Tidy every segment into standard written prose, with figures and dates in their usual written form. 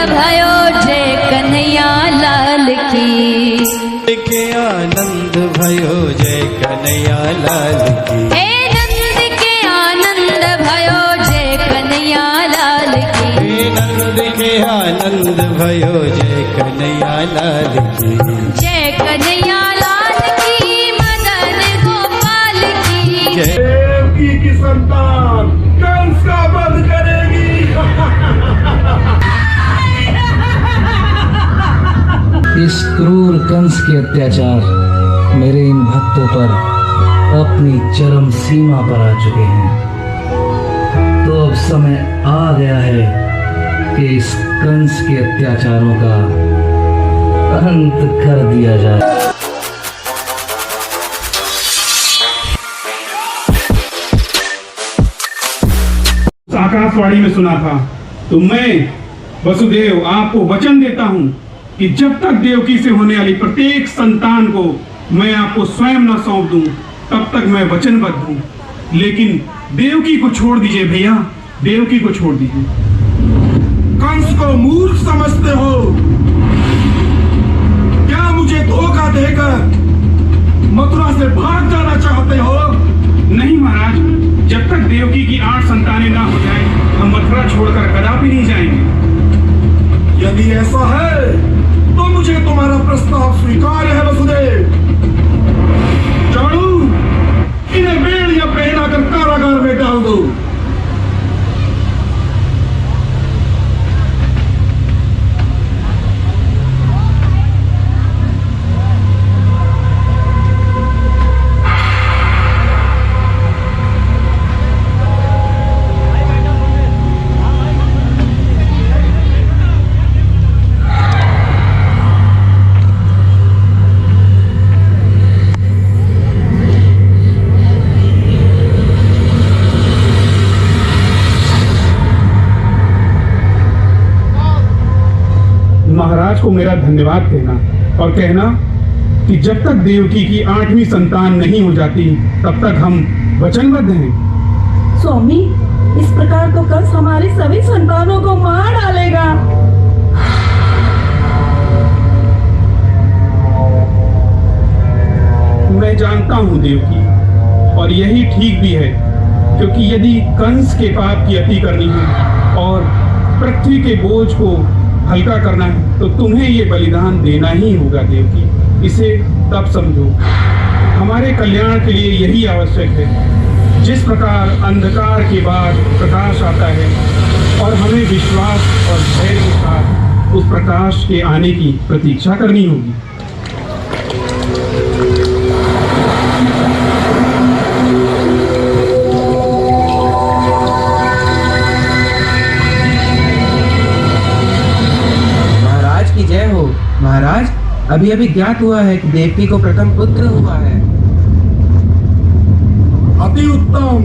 भयो जय कन्हैया लाल की। के आनंद भयो जय कन्हैया लाल की। हे नंद के आनंद भयो जय कन्हैया लाल की। हे नंद के आनंद भयो जय कन्हैया लाल की। जय कन्हैया लाल की मदन गोपाल की। देवकी की संतान कंस का वध करेगी। इस क्रूर कंस के अत्याचार मेरे इन भक्तों पर अपनी चरम सीमा पर आ चुके हैं। तो अब समय आ गया है कि इस कंस के अत्याचारों का अंत कर दिया जाए। आकाशवाणी में सुना था, तो मैं वसुदेव आपको वचन देता हूं कि जब तक देवकी से होने वाली प्रत्येक संतान को मैं आपको स्वयं न सौंप दूं, तब तक मैं वचनबद्ध हूं। लेकिन देवकी को छोड़ दीजिए भैया, देवकी को छोड़ दीजिए। कंस को मूर्ख समझते हो क्या? मुझे धोखा देकर मथुरा से भाग जाना चाहते हो? नहीं महाराज, जब तक देवकी की 8 संतानें ना हो जाएं, हम मथुरा छोड़कर कदापि नहीं जाएंगे। यदि ऐसा है तो मुझे तुम्हारा प्रस्ताव स्वीकार्य है वसुदेव। चाणू, इन्हें बेड़ियां पहनाकर कारागार में डाल दो। महाराज को मेरा धन्यवाद कहना और कहना कि जब तक देवकी की 8वीं संतान नहीं हो जाती, तब तक हम वचनबद्ध हैं। स्वामी, इस प्रकार तो कंस हमारी सभी संतानों को मार डालेगा। मैं जानता हूं देवकी, और यही ठीक भी है, क्योंकि यदि कंस के पाप की अति करनी है और पृथ्वी के बोझ को हल्का करना है, तो तुम्हें ये बलिदान देना ही होगा देवकी। इसे तब समझो, हमारे कल्याण के लिए यही आवश्यक है। जिस प्रकार अंधकार के बाद प्रकाश आता है और हमें विश्वास और धैर्य के साथ उस प्रकाश के आने की प्रतीक्षा करनी होगी। जय हो महाराज। अभी अभी ज्ञात हुआ है कि देवकी को प्रथम पुत्र हुआ है। अति उत्तम।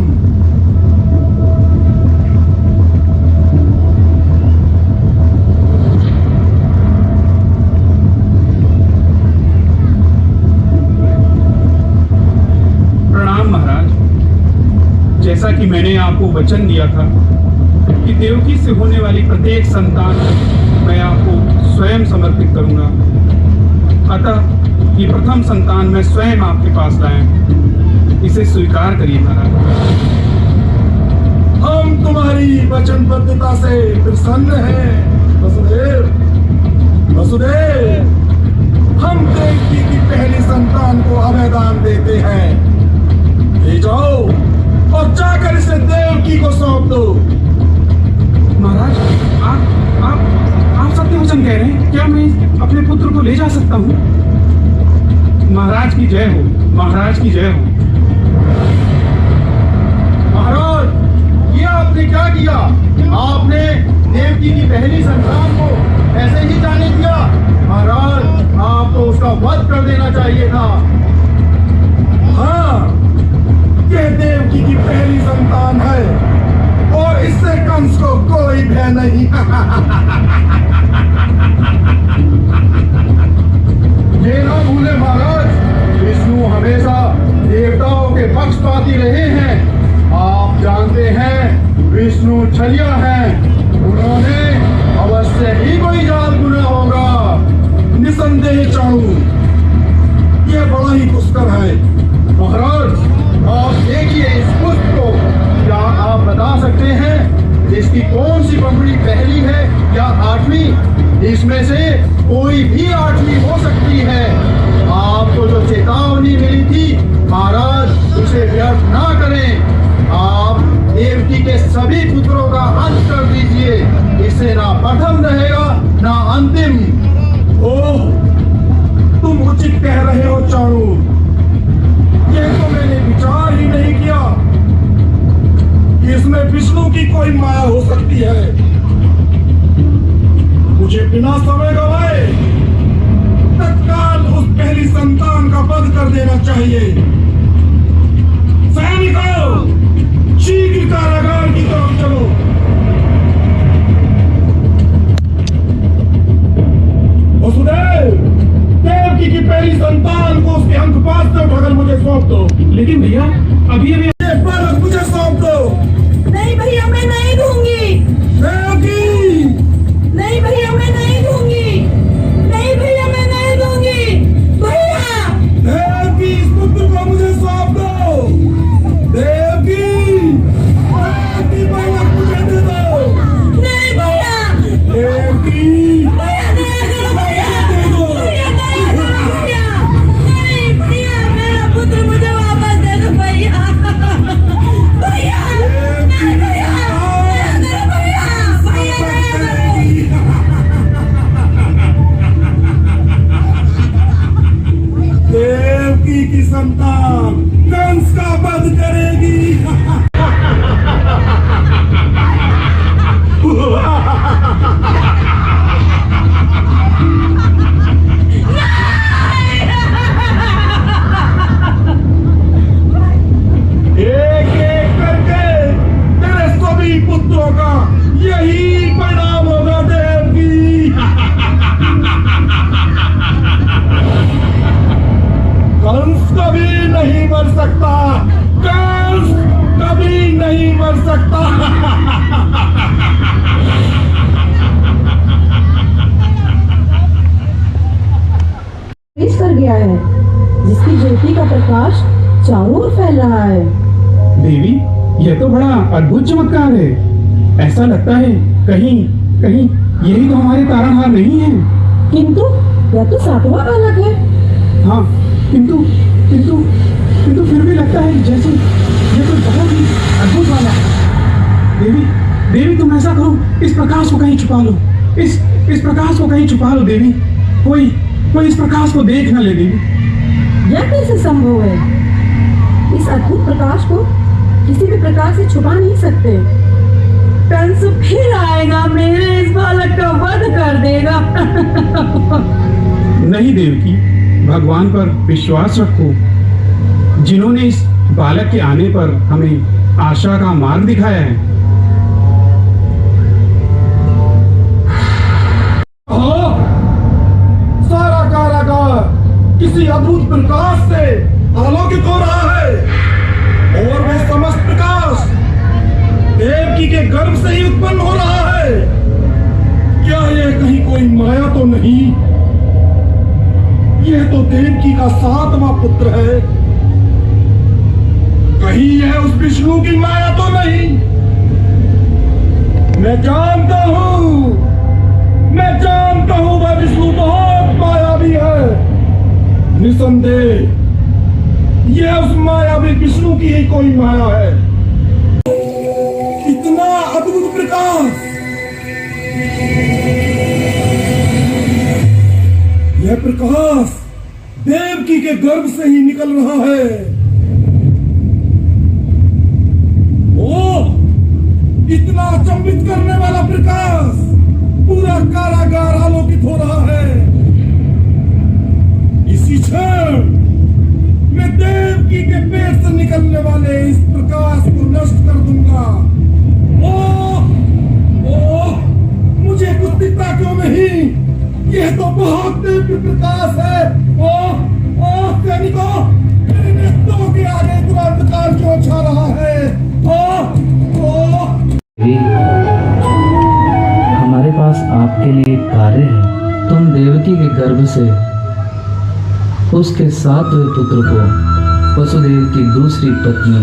प्रणाम महाराज। जैसा कि मैंने आपको वचन दिया था कि देवकी से होने वाली प्रत्येक संतान मैं आपको स्वयं समर्पित करूंगा, अतः ये प्रथम संतान मैं स्वयं आपके पास लाया। इसे स्वीकार करिए महाराज। हम तुम्हारी वचनबद्धता से प्रसन्न हैं वसुदेव। वसुदेव, हम देवकी की पहली संतान को अभयदान देते हैं। ले जाओ और जाकर इसे देवकी को सौंप दो। महाराज, आप सत्य वचन कह रहे हैं? क्या मैं अपने पुत्र को ले जा सकता हूँ? महाराज की जय हो, महाराज की जय हो। महाराज, ये आपने क्या किया? आपने देवकी की पहली संतान को ऐसे ही जाने दिया? महाराज, आप तो उसका वध कर देना चाहिए था। हाँ, यह देवकी की पहली संतान है और इससे कंस को कोई भय नहीं। ये ना भूले महाराज, विष्णु हमेशा देवताओं के पक्षपाती रहे हैं। आप जानते हैं विष्णु छलिया हैं। उन्होंने अवश्य ही कोई जाल बुना होगा। निसंदेह चाणू, यह बड़ा ही दुष्कर है। महाराज, आप देखिए इस पुष्प को। क्या आप बता सकते हैं इसकी कौन सी पंखुड़ी पहली है या आठवीं? इसमें से कोई भी आठवीं हो सकती है। आपको जो चेतावनी मिली थी महाराज, उसे व्यर्थ ना करें। आप देवकी के सभी पुत्रों का अंत कर दीजिए। इससे ना प्रथम रहेगा ना अंतिम। ओह, तुम उचित कह रहे हो चाणू। ये तो मैंने विचार ही नहीं किया कि इसमें विष्णु की कोई माया हो सकती है। मुझे बिना समय गवाए तत्काल उस पहली संतान का वध कर देना चाहिए। सैनिकों, शीघ्र कारागार की तरफ चलो। वसुदेव, देवकी की पहली संतान को उसके अंकपाश से उठाकर मुझे सौंप दो। लेकिन भैया, अभी बालक मुझे सौंप दो। नहीं भैया, मैं नहीं दूंगी। देवकी, नहीं भैया, मैं नहीं दूंगी। नहीं भैया, मैं नहीं दूंगी। भैया, देवकी, इस पुत्र को मुझे सौंप दो। देवकी, बालक मुझे दे दो। नहीं भैया, देवकी, भैया नहीं करो भैया। भैया नहीं करो भैया। नहीं भैया, मेरा पुत्र मुझे वापस दे दो भैया। भैया, नहीं भैया, नहीं भैया, भैया नहीं करो। देवकी की संतान कंस का वध करेगी। एक एक करके तेरे सभी पुत्रों का यही परिणाम होगा देवकी। कंस कभी नहीं मर सकता। कंस कभी नहीं मर सकता। प्रवेश कर गया है, जिसकी ज्योति का प्रकाश चारों ओर फैल रहा है। देवी, यह तो बड़ा अद्भुत चमत्कार है। ऐसा लगता है कहीं कहीं यही तो हमारे तारणहार नहीं है। किंतु यह तो सातवां बालक है। हाँ, किंतु किंतु किंतु फिर भी लगता है जैसे ये तो बहुत ही अद्भुत वाला है। देवी, देवी तुम ऐसा करो, इस प्रकाश को कहीं छुपा लो। इस प्रकाश को कहीं छुपा लो देवी। कोई कोई इस प्रकाश को देख न ले देवी। यह कैसे संभव है? इस अद्भुत प्रकाश को किसी भी प्रकार से छुपा नहीं सकते। कंस फिर आएगा, मेरे इस बालक का वध कर देगा। नहीं देवकी, भगवान पर विश्वास रखो, जिन्होंने इस बालक के आने पर हमें आशा का मार्ग दिखाया है। सारा कारागार किसी अद्भुत प्रकाश से आलोकित हो रहा है, और वह समस्त प्रकाश देवकी के गर्भ से ही उत्पन्न हो रहा है। क्या यह कहीं कोई माया तो नहीं? यह तो देवकी का सातवां पुत्र है। कहीं यह उस विष्णु की माया तो नहीं? मैं जानता हूं वह विष्णु बहुत मायावी है। निसंदेह यह उस मायावी विष्णु की ही कोई माया है। इतना अद्भुत प्रकाश, यह प्रकाश देवकी के गर्भ से ही निकल रहा है। ओह, इतना अचंभित करने वाला प्रकाश, पूरा कारागार आलोकित हो रहा है। इसी क्षण मैं देवकी के पेट से निकलने वाले इस प्रकाश को नष्ट कर दूंगा। ओह, मुझे कुछ दिखता क्यों नहीं? यह तो बहुत दिव्य प्रकाश है। ओह सैनिकों, मेरे नेत्रों के आगे इतना अंधकार क्यों छा रहा है? हमारे पास पास आपके लिए एक कार्य है। तुम देवकी के गर्भ से उसके 7वें पुत्र को वसुदेव की दूसरी पत्नी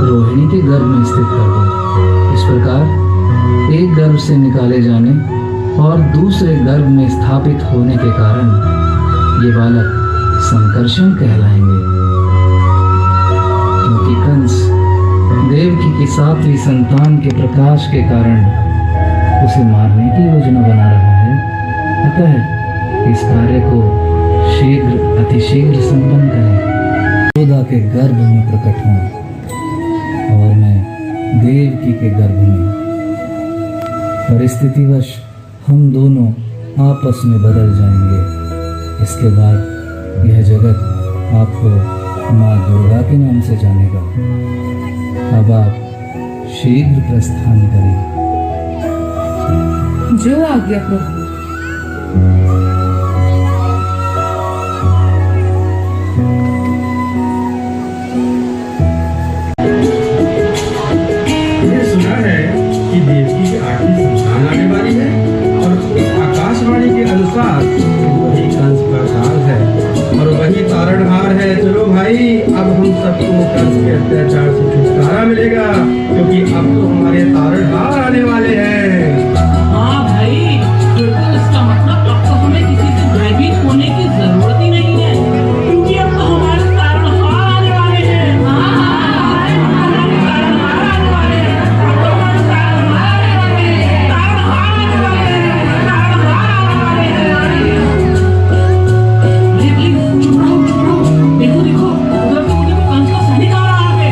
रोहिणी के गर्भ में स्थित कर दो। इस प्रकार एक गर्भ से निकाले जाने और दूसरे गर्भ में स्थापित होने के कारण ये बालक संकर्षण कहलाएंगे, क्योंकि कंस देवकी की 7वीं संतान के प्रकाश के कारण उसे मारने की योजना बना रहा है। अतः इस कार्य को शीघ्र अतिशीघ्र संपन्न करें। यशोदा के गर्भ में प्रकट हूँ और मैं देवकी के गर्भ में। परिस्थितिवश हम दोनों आपस में बदल जाएंगे। इसके बाद यह जगत आपको माँ दुर्गा के नाम से जानेगा। अब आप शीघ्र प्रस्थान करें। जो आज्ञा प्रभु। मैंने सुना है कि देवकी की 8वीं संतान आने वाली है और आकाशवाणी के अनुसार वही कंस का काल है और वही तारणहार है। चलो भाई, अब हम सबको कंस के अत्याचार से छुटकारा मिलेगा, क्योंकि अब तो हमारे तारणहार आने वाले हैं। हाँ भाई, बिल्कुल। इसका मतलब अब तो हमें किसी से भयभीत होने की जरूरत ही नहीं है, क्योंकि अब तो हमारे तारणहार आने वाले हैं। देखो देखो, उधर तो मुझे कंस का सैनिक आ रहा है।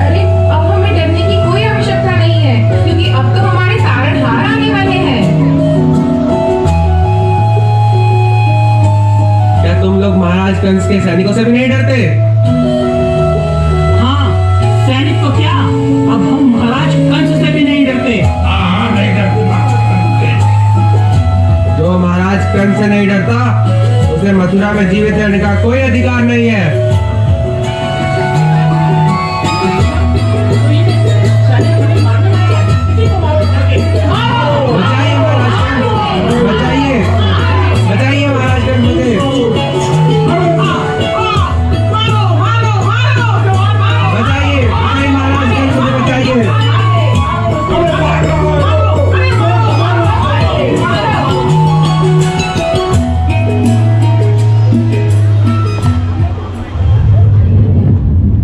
अरे अब हमें डरने की कोई आवश्यकता नहीं है, क्योंकि अब तो हमारे तारणहार आने वाले हैं। क्या तुम लोग महाराज कंस के सैनिकों से भी नहीं डरते? हाँ, सैनिक तो क्या, अब हम महाराज कंस से भी नहीं डरते। जो महाराज कंस से नहीं डरता उसे मथुरा में जीवित रहने का कोई अधिकार नहीं है। बचाइए महाराज कंस, बचाइए, बचाइए महाराज कंस मुझे, बचाइए, बचाइए महाराज कंस मुझे, बचाइए।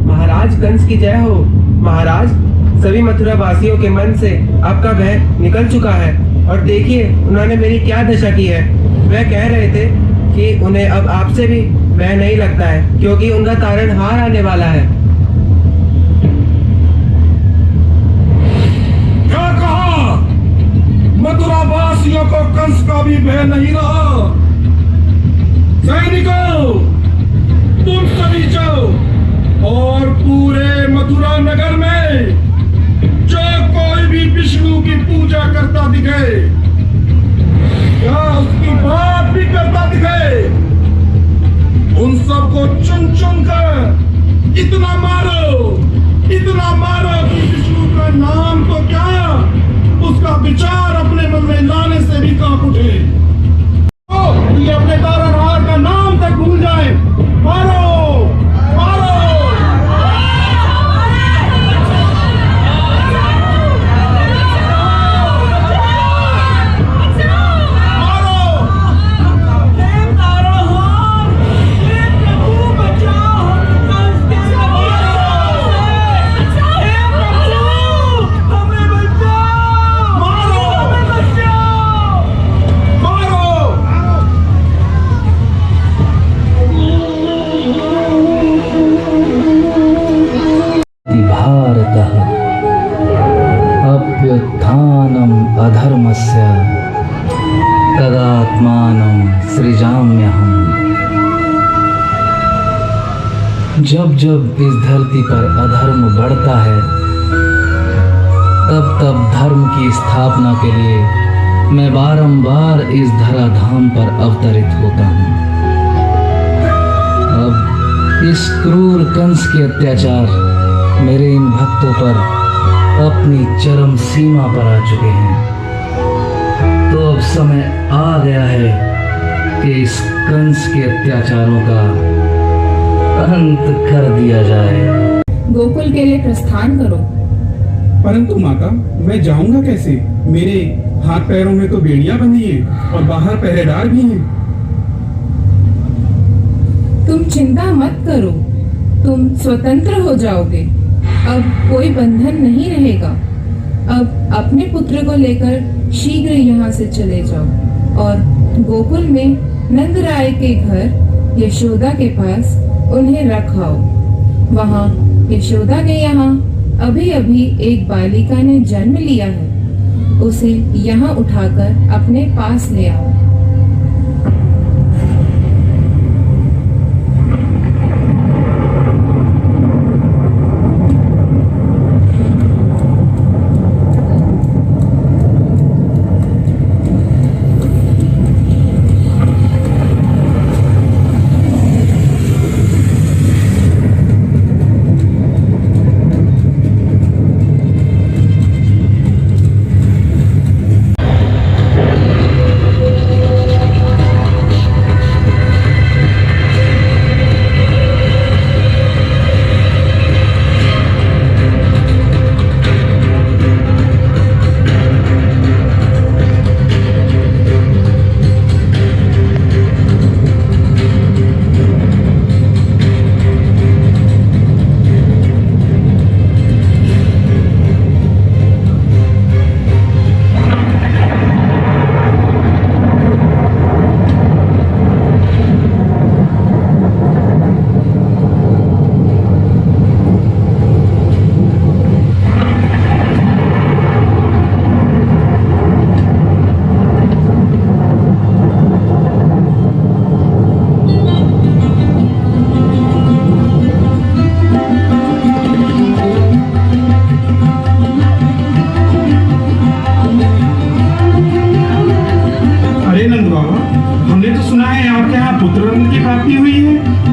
महाराज कंस की जय हो। महाराज, सभी मथुरा वासियों के मन से आपका भय निकल चुका है और देखिए उन्होंने मेरी क्या दशा की है। वह कह रहे थे कि उन्हें अब आपसे भी भय नहीं लगता है, क्योंकि उनका तारणहार आने वाला है। क्या कहा? मथुरा वासियों को कंस का भी भय नहीं रहा। सैनिकों, तुम सभी जाओ और पूरे मथुरा नगर में जो कोई भी विष्णु की पूजा करता दिखे या उसकी बात भी करता दिखे, उन सबको चुन चुन कर इतना मारो कि विष्णु का नाम तो क्या, उसका विचार अपने मन में लाने से भी कांप उठे। ये अपने तारणहार का नाम तक भूल जाए। मारो, मारो। भारतः अभ्युत्थानम् अधर्मस्य तदात्मानं सृजाम्यहम्। जब जब इस धरती पर अधर्म बढ़ता है, तब तब धर्म की स्थापना के लिए मैं बारंबार इस धराधाम पर अवतरित होता हूँ। अब इस क्रूर कंस के अत्याचार मेरे इन भक्तों पर अपनी चरम सीमा पर आ चुके हैं। समय आ गया है कि इस कंस के अत्याचारों का अंत कर दिया जाए। गोकुल के लिए प्रस्थान करो। परंतु माता, मैं जाऊंगा कैसे? मेरे हाथ पैरों में तो बेड़ियां बंधी हैं और बाहर पहरेदार भी हैं। तुम चिंता मत करो, तुम स्वतंत्र हो जाओगे। अब कोई बंधन नहीं रहेगा। अब अपने पुत्र को लेकर शीघ्र यहाँ से चले जाओ और गोकुल में नंद राय के घर यशोदा के पास उन्हें रखाओ। वहाँ यशोदा के यहाँ अभी अभी एक बालिका ने जन्म लिया है, उसे यहाँ उठाकर अपने पास ले आओ।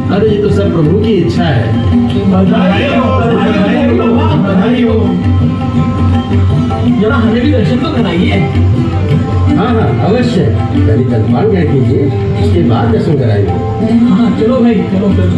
अरे ये तो सब प्रभु की इच्छा है। बधाई हो। जरा हमें भी दर्शन तो कराइए। हाँ हाँ अवश्य, पहले जलपान ग्रहण कीजिए, उसके बाद दर्शन कराएंगे। हाँ चलो भाई, चलो चलो।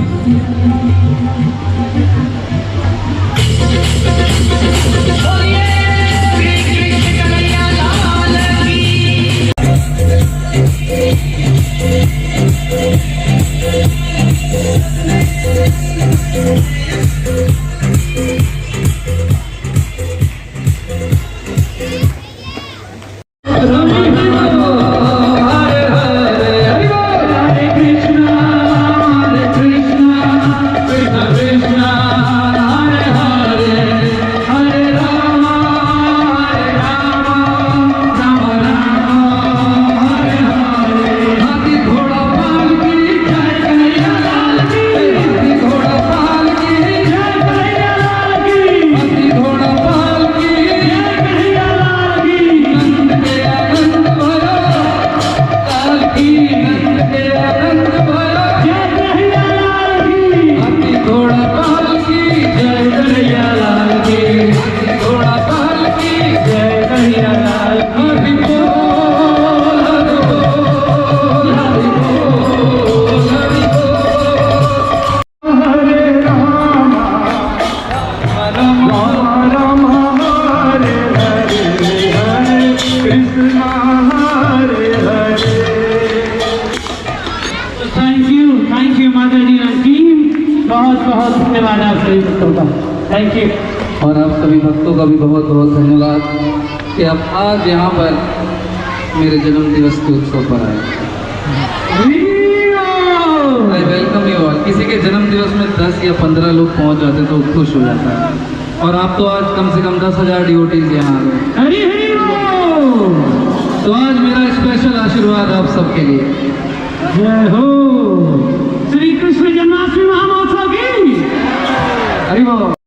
थैंक यू माता जी टीम, बहुत बहुत धन्यवाद आप सभी भक्तों का। Thank you. और आप सभी भक्तों का भी बहुत बहुत धन्यवाद कि आप आज यहाँ पर मेरे जन्म दिवस के उत्सव पर आए। I welcome you all. किसी के जन्म दिवस में 10 या 15 लोग पहुँच जाते तो खुश हो जाता है, और आप तो आज कम से कम 10,000 डिवोटीज यहाँ आ गए। तो आज मेरा स्पेशल आशीर्वाद आप सबके लिए। जय हो श्री कृष्ण जन्माष्टमी महोत्सव की। हरि बोल।